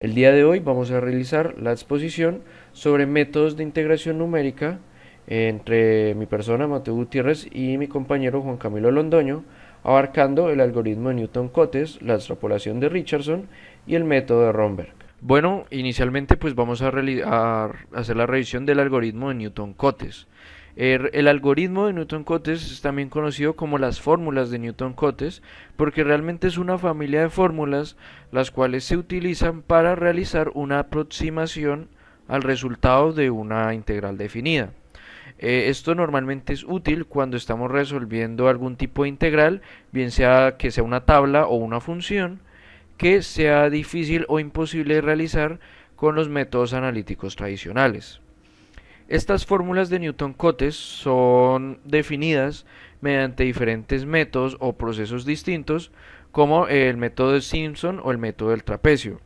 El día de hoy vamos a realizar la exposición sobre métodos de integración numérica entre mi persona, Mateo Gutiérrez, y mi compañero Juan Camilo Londoño, abarcando el algoritmo de Newton-Cotes, la extrapolación de Richardson y el método de Romberg. Bueno, inicialmente pues vamos a hacer la revisión del algoritmo de Newton-Cotes. El algoritmo de Newton-Cotes es también conocido como las fórmulas de Newton-Cotes porque realmente es una familia de fórmulas las cuales se utilizan para realizar una aproximación al resultado de una integral definida. Esto normalmente es útil cuando estamos resolviendo algún tipo de integral, bien sea que sea una tabla o una función, que sea difícil o imposible de realizar con los métodos analíticos tradicionales. Estas fórmulas de Newton-Cotes son definidas mediante diferentes métodos o procesos distintos, como el método de Simpson o el método del trapecio.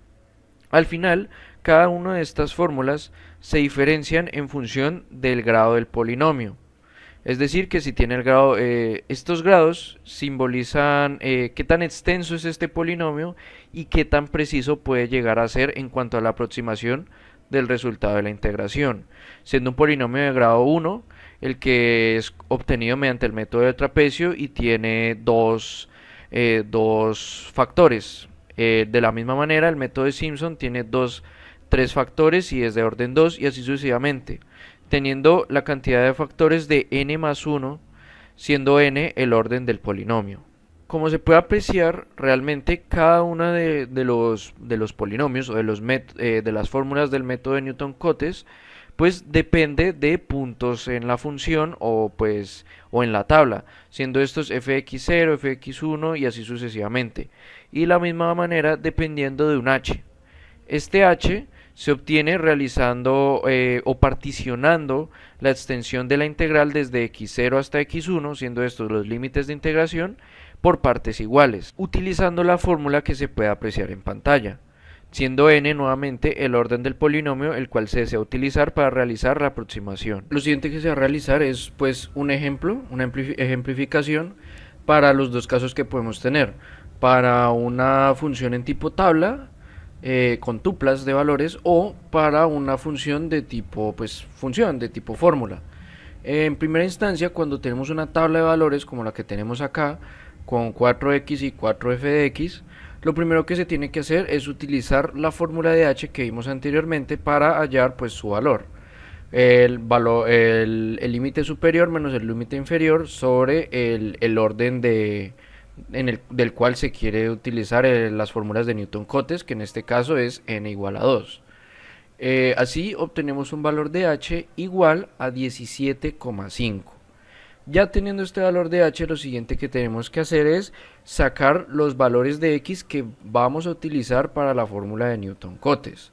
Al final, cada una de estas fórmulas se diferencian en función del grado del polinomio. Es decir, que si tiene el grado, estos grados simbolizan qué tan extenso es este polinomio y qué tan preciso puede llegar a ser en cuanto a la aproximación del resultado de la integración. Siendo un polinomio de grado 1, el que es obtenido mediante el método de trapecio y tiene dos factores. De la misma manera, el método de Simpson tiene tres factores y es de orden 2 y así sucesivamente, teniendo la cantidad de factores de n más 1, siendo n el orden del polinomio. Como se puede apreciar, realmente cada una de los polinomios o de las fórmulas del método de Newton-Cotes pues depende de puntos en la función o en la tabla, siendo estos fx0, fx1 y así sucesivamente. Y de la misma manera dependiendo de un h. Este h se obtiene realizando o particionando la extensión de la integral desde x0 hasta x1, siendo estos los límites de integración, por partes iguales, utilizando la fórmula que se puede apreciar en pantalla, siendo n nuevamente el orden del polinomio el cual se desea utilizar para realizar la aproximación. Lo siguiente que se va a realizar es pues un ejemplo, una ejemplificación para los dos casos que podemos tener. Para una función en tipo tabla, con tuplas de valores, o para una función de tipo fórmula. En primera instancia, cuando tenemos una tabla de valores como la que tenemos acá, con 4x y 4f de x, lo primero que se tiene que hacer es utilizar la fórmula de h que vimos anteriormente para hallar pues su valor. El límite superior menos el límite inferior sobre el orden del cual se quiere utilizar las fórmulas de Newton-Cotes, que en este caso es n igual a 2. Así obtenemos un valor de h igual a 17,5. Ya teniendo este valor de h, lo siguiente que tenemos que hacer es sacar los valores de x que vamos a utilizar para la fórmula de Newton-Cotes.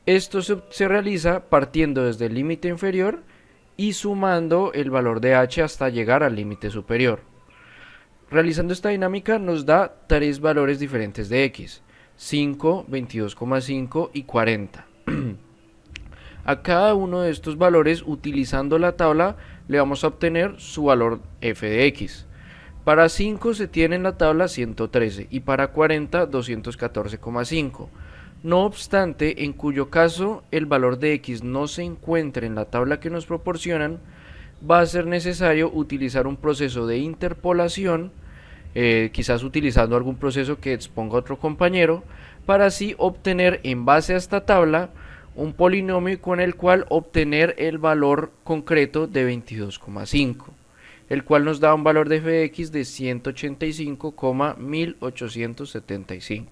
Esto se realiza partiendo desde el límite inferior y sumando el valor de h hasta llegar al límite superior. Realizando esta dinámica nos da tres valores diferentes de x: 5, 22,5 y 40. A cada uno de estos valores, utilizando la tabla, le vamos a obtener su valor f de x. Para 5 se tiene en la tabla 113 y para 40 214,5. No obstante, en cuyo caso el valor de x no se encuentre en la tabla que nos proporcionan, va a ser necesario utilizar un proceso de interpolación, quizás utilizando algún proceso que exponga otro compañero, para así obtener en base a esta tabla un polinomio con el cual obtener el valor concreto de 22,5, el cual nos da un valor de f de x de 185,1875.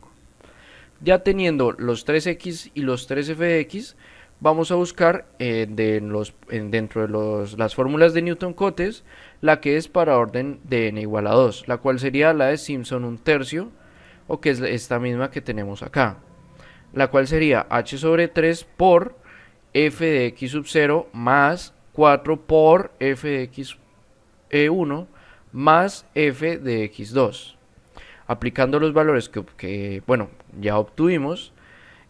Ya teniendo los 3x y los 3f de x, vamos a buscar dentro de las fórmulas de Newton-Cotes la que es para orden de n igual a 2, la cual sería la de Simpson 1/3, o que es esta misma que tenemos acá, la cual sería h sobre 3 por f de x sub 0 más 4 por f de x 1 más f de x2. Aplicando los valores que ya obtuvimos,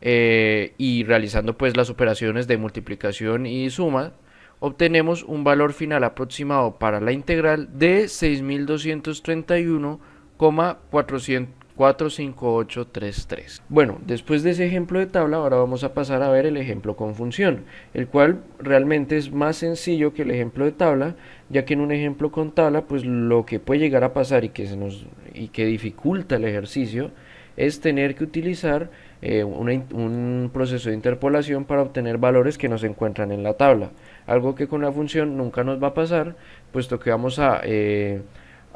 y realizando pues las operaciones de multiplicación y suma, obtenemos un valor final aproximado para la integral de 6231,400 45833. Bueno, después de ese ejemplo de tabla, ahora vamos a pasar a ver el ejemplo con función, el cual realmente es más sencillo que el ejemplo de tabla, ya que en un ejemplo con tabla, pues lo que puede llegar a pasar y que dificulta el ejercicio es tener que utilizar un proceso de interpolación para obtener valores que no se encuentran en la tabla. Algo que con la función nunca nos va a pasar, puesto que vamos a,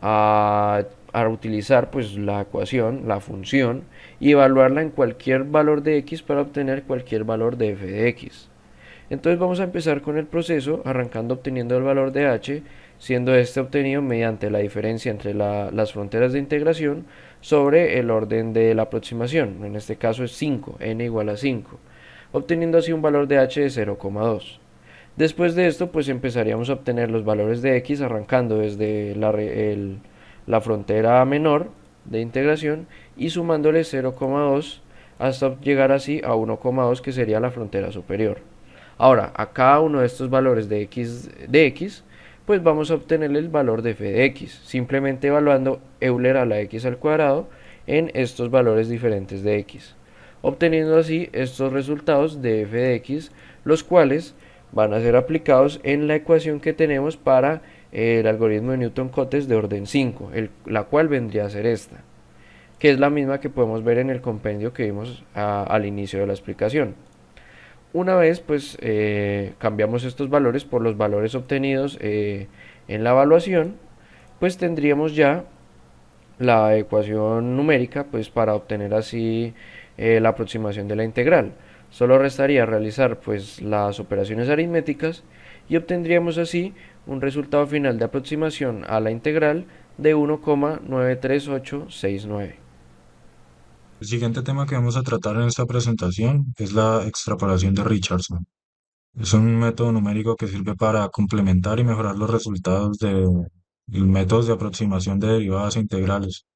a utilizar pues la ecuación, la función, y evaluarla en cualquier valor de x para obtener cualquier valor de f de x. Entonces vamos a empezar con el proceso arrancando obteniendo el valor de h, siendo este obtenido mediante la diferencia entre las fronteras de integración sobre el orden de la aproximación. En este caso es 5, n igual a 5, obteniendo así un valor de h de 0,2. Después de esto, pues empezaríamos a obtener los valores de x arrancando desde la frontera menor de integración y sumándole 0,2 hasta llegar así a 1,2 que sería la frontera superior. Ahora, a cada uno de estos valores de x, pues vamos a obtener el valor de f de x, simplemente evaluando Euler a la x al cuadrado en estos valores diferentes de x, obteniendo así estos resultados de f de x, los cuales van a ser aplicados en la ecuación que tenemos para el algoritmo de Newton-Cotes de orden 5, la cual vendría a ser esta, que es la misma que podemos ver en el compendio que vimos al inicio de la explicación. Una vez pues cambiamos estos valores por los valores obtenidos en la evaluación, pues tendríamos ya la ecuación numérica pues para obtener así la aproximación de la integral. Solo restaría realizar pues las operaciones aritméticas y obtendríamos así un resultado final de aproximación a la integral de 1,93869. El siguiente tema que vamos a tratar en esta presentación es la extrapolación de Richardson. Es un método numérico que sirve para complementar y mejorar los resultados de métodos de aproximación de derivadas e integrales,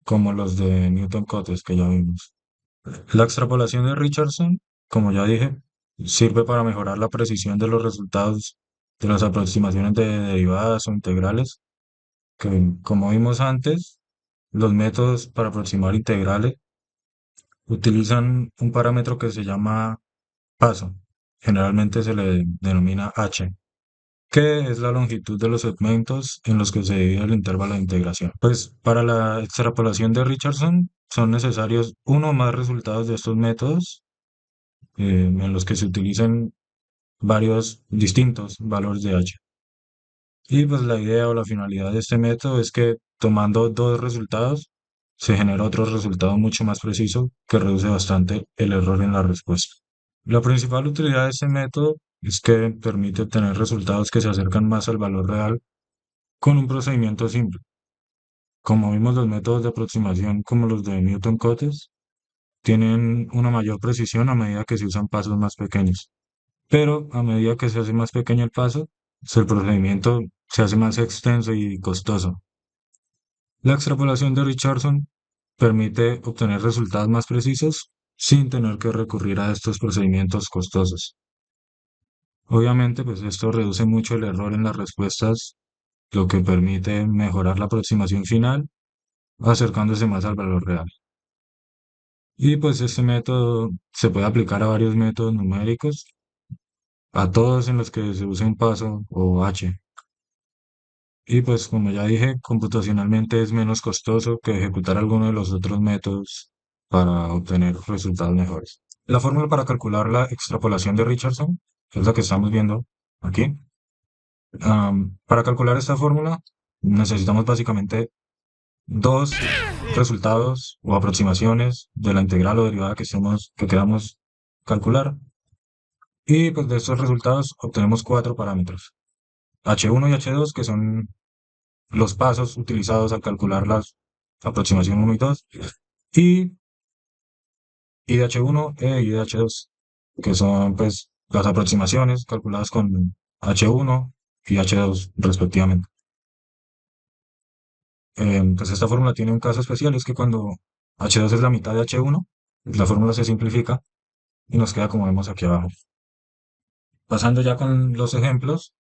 como los de Newton-Cotes que ya vimos. La extrapolación de Richardson, como ya dije, sirve para mejorar la precisión de los resultados de las aproximaciones de derivadas o integrales, que como vimos antes, los métodos para aproximar integrales utilizan un parámetro que se llama paso. Generalmente se le denomina h, que es la longitud de los segmentos en los que se divide el intervalo de integración. Pues para la extrapolación de Richardson son necesarios uno o más resultados de estos métodos en los que se utilicen varios distintos valores de h. Y pues la idea o la finalidad de este método es que tomando dos resultados se genera otro resultado mucho más preciso que reduce bastante el error en la respuesta. La principal utilidad de este método es que permite obtener resultados que se acercan más al valor real con un procedimiento simple. Como vimos, los métodos de aproximación como los de Newton-Cotes tienen una mayor precisión a medida que se usan pasos más pequeños. Pero a medida que se hace más pequeño el paso, pues el procedimiento se hace más extenso y costoso. La extrapolación de Richardson permite obtener resultados más precisos sin tener que recurrir a estos procedimientos costosos. Obviamente, pues esto reduce mucho el error en las respuestas, lo que permite mejorar la aproximación final, acercándose más al valor real. Y pues este método se puede aplicar a varios métodos numéricos, a todos en los que se use un paso o h. Y pues como ya dije, computacionalmente es menos costoso que ejecutar alguno de los otros métodos para obtener resultados mejores. La fórmula para calcular la extrapolación de Richardson es la que estamos viendo aquí. Para calcular esta fórmula necesitamos básicamente dos resultados o aproximaciones de la integral o derivada que queramos calcular. Y pues de estos resultados obtenemos cuatro parámetros. H1 y H2, que son los pasos utilizados al calcular las aproximación 1 y 2, y IDH1 e IDH2, que son pues las aproximaciones calculadas con H1 y H2 respectivamente. Pues esta fórmula tiene un caso especial, es que cuando H2 es la mitad de H1, la fórmula se simplifica y nos queda como vemos aquí abajo. Pasando ya con los ejemplos,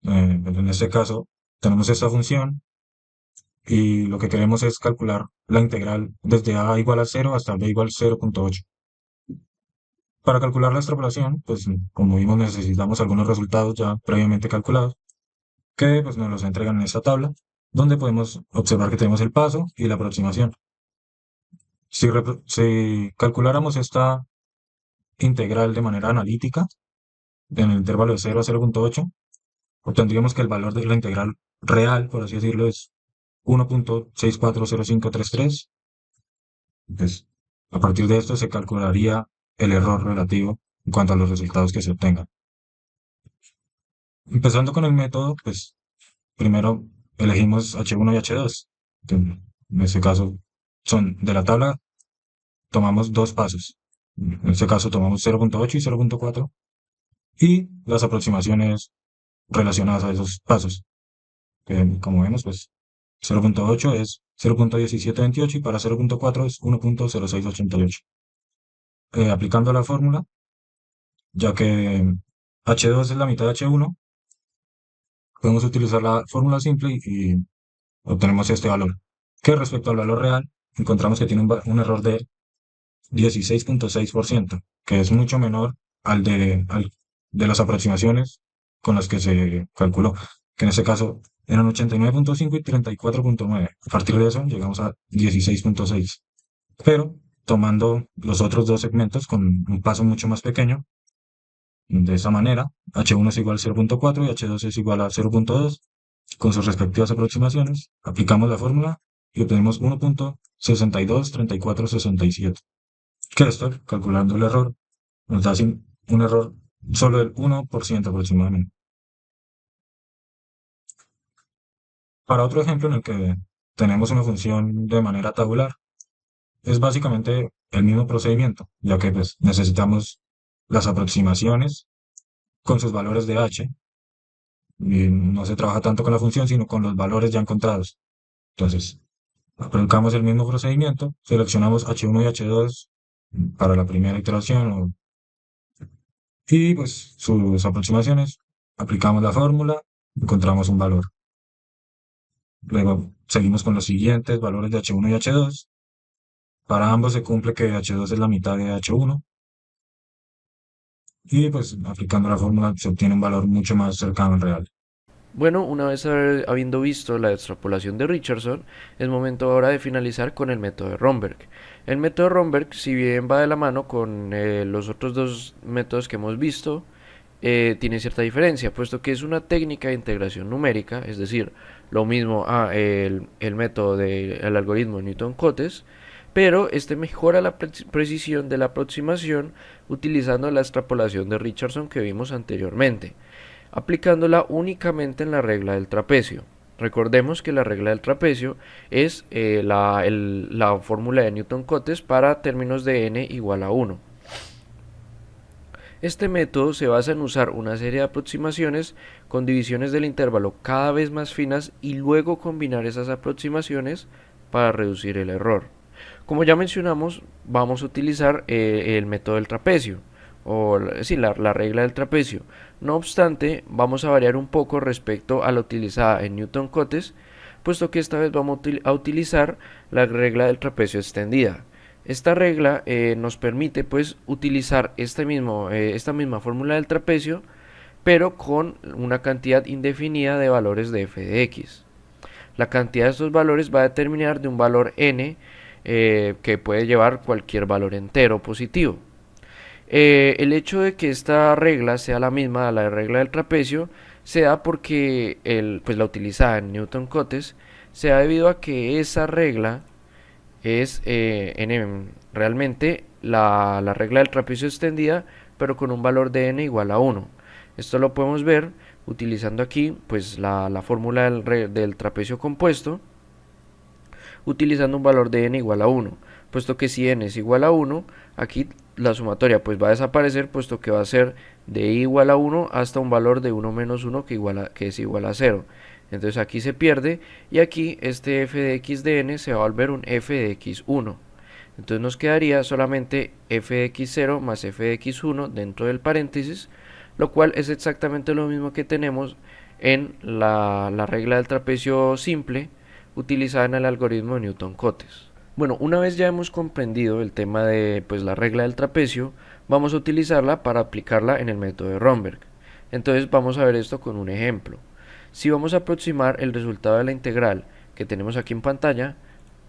en este caso tenemos esta función y lo que queremos es calcular la integral desde a igual a 0 hasta b igual a 0.8. Para calcular la extrapolación, pues como vimos necesitamos algunos resultados ya previamente calculados que pues, nos los entregan en esta tabla, donde podemos observar que tenemos el paso y la aproximación. Si calculáramos esta integral de manera analítica, en el intervalo de 0 a 0.8, obtendríamos que el valor de la integral real, por así decirlo, es 1.640533. Pues, a partir de esto se calcularía el error relativo en cuanto a los resultados que se obtengan. Empezando con el método, pues primero elegimos H1 y H2. En este caso son de la tabla, tomamos dos pasos. En este caso tomamos 0.8 y 0.4 y las aproximaciones relacionadas a esos pasos. Como vemos, pues 0.8 es 0.1728 y para 0.4 es 1.0688. Aplicando la fórmula, ya que H2 es la mitad de H1, podemos utilizar la fórmula simple y obtenemos este valor, que respecto al valor real encontramos que tiene un error de 16.6%, que es mucho menor al de las aproximaciones con las que se calculó, que en este caso eran 89.5 y 34.9. A partir de eso llegamos a 16.6. Pero tomando los otros dos segmentos con un paso mucho más pequeño, de esa manera, H1 es igual a 0.4 y H2 es igual a 0.2, con sus respectivas aproximaciones, aplicamos la fórmula y obtenemos 1.623467. Que esto, calculando el error, nos da un error solo del 1% aproximadamente. Para otro ejemplo en el que tenemos una función de manera tabular, es básicamente el mismo procedimiento, ya que pues, necesitamos las aproximaciones con sus valores de h, y no se trabaja tanto con la función, sino con los valores ya encontrados. Entonces, aplicamos el mismo procedimiento, seleccionamos H1 y H2 para la primera iteración y pues sus aproximaciones, aplicamos la fórmula, encontramos un valor. Luego seguimos con los siguientes valores de H1 y H2. Para ambos se cumple que H2 es la mitad de H1 y pues aplicando la fórmula se obtiene un valor mucho más cercano al real. Bueno, una vez habiendo visto la extrapolación de Richardson, es momento ahora de finalizar con el método de Romberg. El método de Romberg, si bien va de la mano con los otros dos métodos que hemos visto, tiene cierta diferencia, puesto que es una técnica de integración numérica, es decir, lo mismo el método del algoritmo Newton-Cotes, pero este mejora la precisión de la aproximación utilizando la extrapolación de Richardson que vimos anteriormente, aplicándola únicamente en la regla del trapecio. Recordemos que la regla del trapecio es la fórmula de Newton-Cotes para términos de n igual a 1. Este método se basa en usar una serie de aproximaciones con divisiones del intervalo cada vez más finas y luego combinar esas aproximaciones para reducir el error. Como ya mencionamos, vamos a utilizar el método del trapecio, o sí, la regla del trapecio. No obstante, vamos a variar un poco respecto a la utilizada en Newton-Cotes, puesto que esta vez vamos a utilizar la regla del trapecio extendida. Esta regla nos permite pues utilizar esta misma fórmula del trapecio, pero con una cantidad indefinida de valores de f de x. La cantidad de estos valores va a determinar de un valor n que puede llevar cualquier valor entero positivo. El hecho de que esta regla sea la misma a la regla del trapecio se da porque pues la utilizada en Newton-Cotes se da debido a que esa regla es realmente la regla del trapecio extendida, pero con un valor de n igual a 1. Esto lo podemos ver utilizando aquí pues la fórmula del trapecio compuesto, utilizando un valor de n igual a 1, puesto que si n es igual a 1, aquí la sumatoria pues va a desaparecer, puesto que va a ser de i igual a 1 hasta un valor de 1 menos 1 que es igual a 0. Entonces aquí se pierde y aquí este f de x de n se va a volver un f de x1. Entonces nos quedaría solamente f de x0 más f de x1 dentro del paréntesis, lo cual es exactamente lo mismo que tenemos en la regla del trapecio simple, utilizada en el algoritmo de Newton-Cotes. Bueno, una vez ya hemos comprendido el tema de la regla del trapecio, vamos a utilizarla para aplicarla en el método de Romberg. Entonces vamos a ver esto con un ejemplo. Si vamos a aproximar el resultado de la integral que tenemos aquí en pantalla,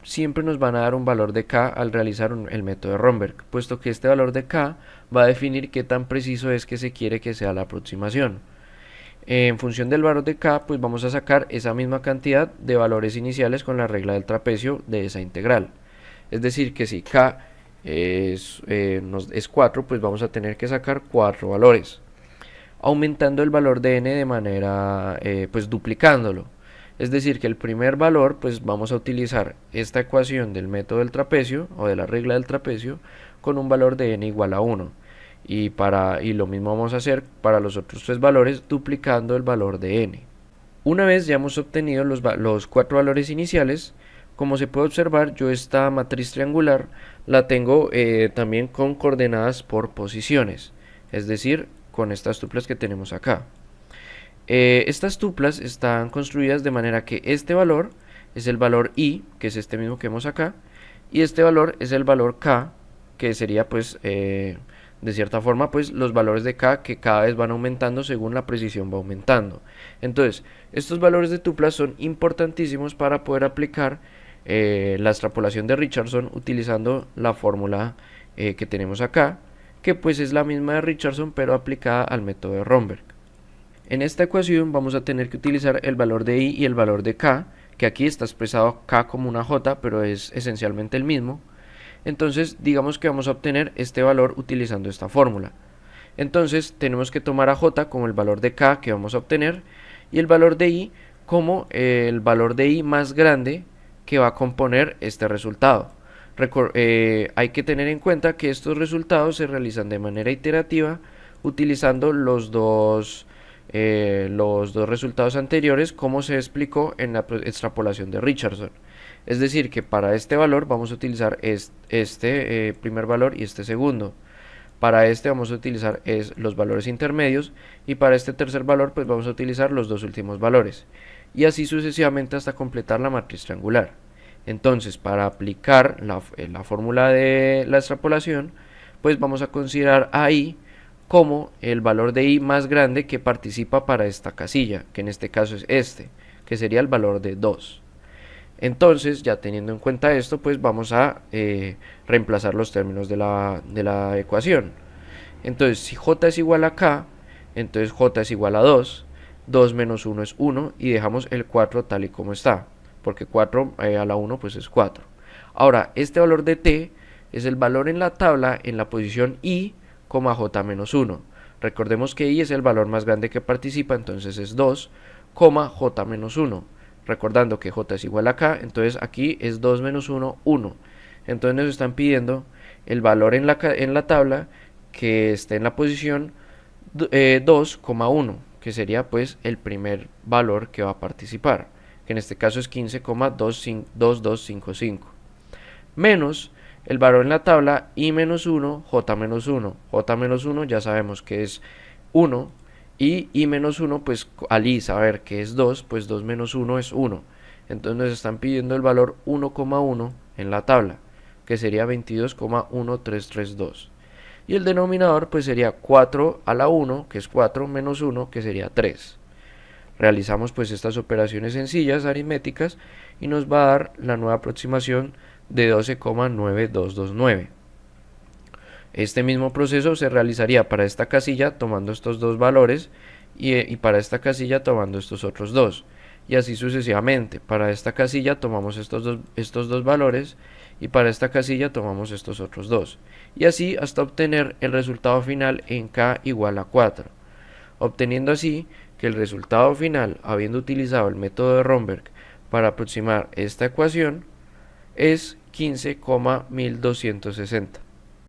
siempre nos van a dar un valor de k al realizar el método de Romberg, puesto que este valor de k va a definir qué tan preciso es que se quiere que sea la aproximación. En función del valor de k, pues vamos a sacar esa misma cantidad de valores iniciales con la regla del trapecio de esa integral. Es decir, que si k es 4, pues vamos a tener que sacar 4 valores, aumentando el valor de n de manera, pues duplicándolo. Es decir, que el primer valor, pues vamos a utilizar esta ecuación del método del trapecio o de la regla del trapecio con un valor de n igual a 1. Y lo mismo vamos a hacer para los otros tres valores, duplicando el valor de n. Una vez ya hemos obtenido los 4 valores iniciales, como se puede observar, yo esta matriz triangular la tengo también con coordenadas por posiciones, es decir, con estas tuplas que tenemos acá. Estas tuplas están construidas de manera que este valor es el valor i, que es este mismo que vemos acá, y este valor es el valor k, que sería pues de cierta forma pues los valores de k que cada vez van aumentando según la precisión va aumentando. Entonces estos valores de tuplas son importantísimos para poder aplicar la extrapolación de Richardson utilizando la fórmula que tenemos acá, que pues es la misma de Richardson pero aplicada al método de Romberg. En esta ecuación vamos a tener que utilizar el valor de i y el valor de k, que aquí está expresado k como una j, pero es esencialmente el mismo. Entonces digamos que vamos a obtener este valor utilizando esta fórmula. Entonces tenemos que tomar a j como el valor de k que vamos a obtener y el valor de i como el valor de i más grande que va a componer este resultado. Hay que tener en cuenta que estos resultados se realizan de manera iterativa utilizando los dos resultados anteriores como se explicó en la extrapolación de Richardson. Es decir, que para este valor vamos a utilizar este primer valor y este segundo. Para este vamos a utilizar los valores intermedios y para este tercer valor pues vamos a utilizar los dos últimos valores. Y así sucesivamente hasta completar la matriz triangular. Entonces, para aplicar la fórmula de la extrapolación, pues vamos a considerar a i como el valor de i más grande que participa para esta casilla, que en este caso es este, que sería el valor de 2. Entonces, ya teniendo en cuenta esto, pues vamos a reemplazar los términos de la ecuación. Entonces, si j es igual a k, entonces j es igual a 2, 2 menos 1 es 1 y dejamos el 4 tal y como está, porque 4 a la 1 pues es 4. Ahora, este valor de t es el valor en la tabla en la posición i, j menos 1. Recordemos que i es el valor más grande que participa, entonces es 2, j menos 1. Recordando que j es igual a k, entonces aquí es 2 menos 1, 1. Entonces nos están pidiendo el valor en la tabla que esté en la posición 2,1, que sería pues el primer valor que va a participar, que en este caso es 15,2255, menos el valor en la tabla i menos 1, j menos 1. J menos 1 ya sabemos que es 1 y i menos 1 pues al i saber que es 2, pues 2 menos 1 es 1. Entonces nos están pidiendo el valor 1,1 en la tabla, que sería 22,1332. Y el denominador pues sería 4 a la 1, que es 4, menos 1, que sería 3. Realizamos pues estas operaciones sencillas aritméticas y nos va a dar la nueva aproximación de 12,9229. Este mismo proceso se realizaría para esta casilla tomando estos dos valores y para esta casilla tomando estos otros dos. Y así sucesivamente. Para esta casilla tomamos estos dos valores y para esta casilla tomamos estos otros dos. Y así hasta obtener el resultado final en k igual a 4. Obteniendo así que el resultado final, habiendo utilizado el método de Romberg para aproximar esta ecuación, es 15,1260.